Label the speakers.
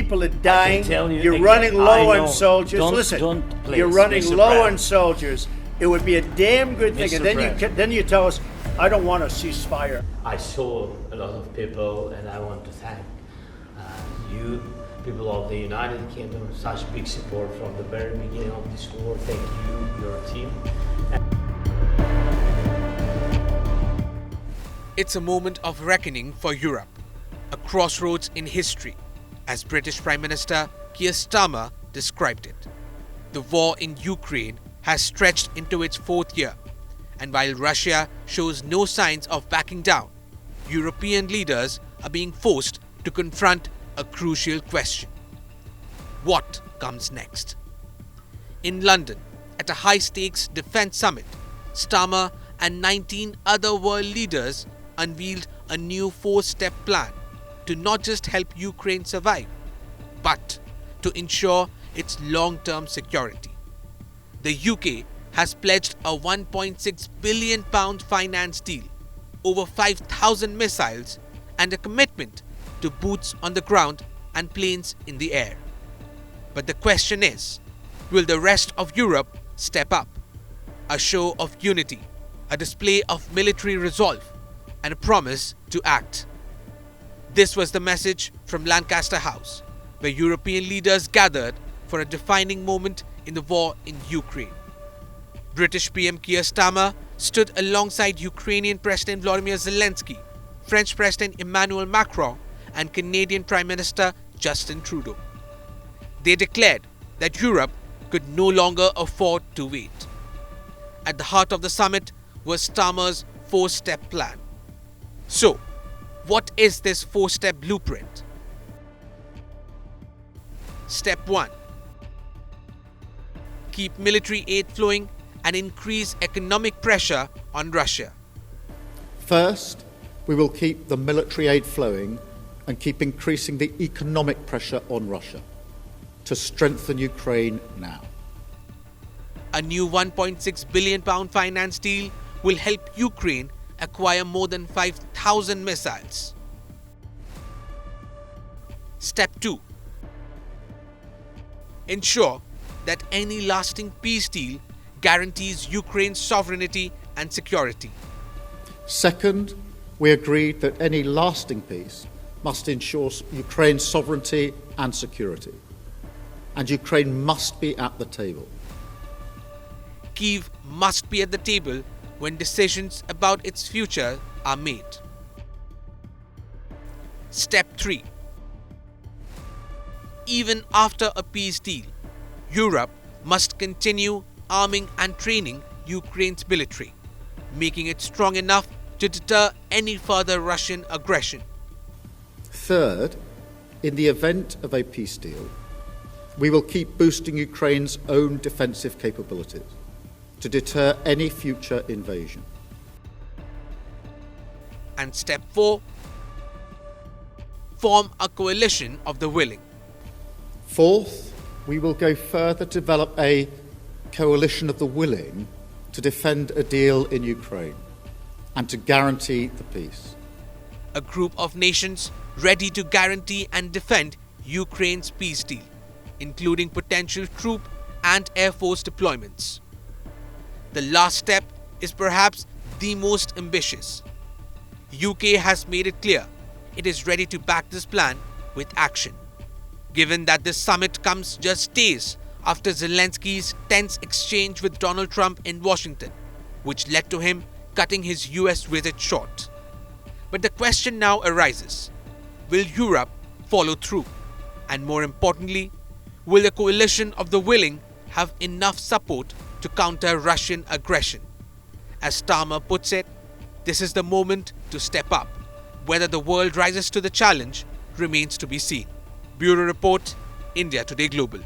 Speaker 1: People are dying. You're
Speaker 2: again,
Speaker 1: running
Speaker 2: I
Speaker 1: low
Speaker 2: know.
Speaker 1: on soldiers.
Speaker 2: Don't, please,
Speaker 1: you're running
Speaker 2: Mr.
Speaker 1: low
Speaker 2: Brand.
Speaker 1: on soldiers. It would be a damn good thing.
Speaker 2: Mr.
Speaker 1: And then you tell us, I don't want a ceasefire.
Speaker 2: I saw a lot of people, and I want to thank you, people of the United Kingdom, such big support from the very beginning of this war. Thank you, your team.
Speaker 3: It's a moment of reckoning for Europe, a crossroads in history, as British Prime Minister Keir Starmer described it. The war in Ukraine has stretched into its fourth year, and while Russia shows no signs of backing down, European leaders are being forced to confront a crucial question. What comes next? In London, at a high-stakes defense summit, Starmer and 19 other world leaders unveiled a new four-step plan to not just help Ukraine survive, but to ensure its long-term security. The UK has pledged a £1.6 billion finance deal, over 5,000 missiles, and a commitment to boots on the ground and planes in the air. But the question is, will the rest of Europe step up? A show of unity, a display of military resolve, and a promise to act. This was the message from Lancaster House, where European leaders gathered for a defining moment in the war in Ukraine. British PM Keir Starmer stood alongside Ukrainian President Volodymyr Zelensky, French President Emmanuel Macron, and Canadian Prime Minister Justin Trudeau. They declared that Europe could no longer afford to wait. At the heart of the summit was Starmer's four-step plan. So, what is this four-step blueprint? Step 1. Keep military aid flowing and increase economic pressure on Russia.
Speaker 4: First, we will keep the military aid flowing and keep increasing the economic pressure on Russia to strengthen Ukraine now.
Speaker 3: A new £1.6 billion finance deal will help Ukraine acquire more than 5,000 missiles. Step 2. Ensure that any lasting peace deal guarantees Ukraine's sovereignty and security.
Speaker 4: Second, we agreed that any lasting peace must ensure Ukraine's sovereignty and security, and Ukraine must be at the table.
Speaker 3: Kyiv must be at the table when decisions about its future are made. Step 3. Even after a peace deal, Europe must continue arming and training Ukraine's military, making it strong enough to deter any further Russian aggression.
Speaker 4: Third, in the event of a peace deal, we will keep boosting Ukraine's own defensive capabilities to deter any future invasion.
Speaker 3: And step 4. Form a coalition of the willing.
Speaker 4: Fourth, we will go further to develop a coalition of the willing to defend a deal in Ukraine and to guarantee the peace.
Speaker 3: A group of nations ready to guarantee and defend Ukraine's peace deal, including potential troop and air force deployments. The last step is perhaps the most ambitious. UK has made it clear it is ready to back this plan with action. Given that this summit comes just days after Zelensky's tense exchange with Donald Trump in Washington, which led to him cutting his US visit short. But the question now arises, will Europe follow through? And more importantly, will the coalition of the willing have enough support to counter Russian aggression? As Starmer puts it, this is the moment to step up. Whether the world rises to the challenge remains to be seen. Bureau Report, India Today Global.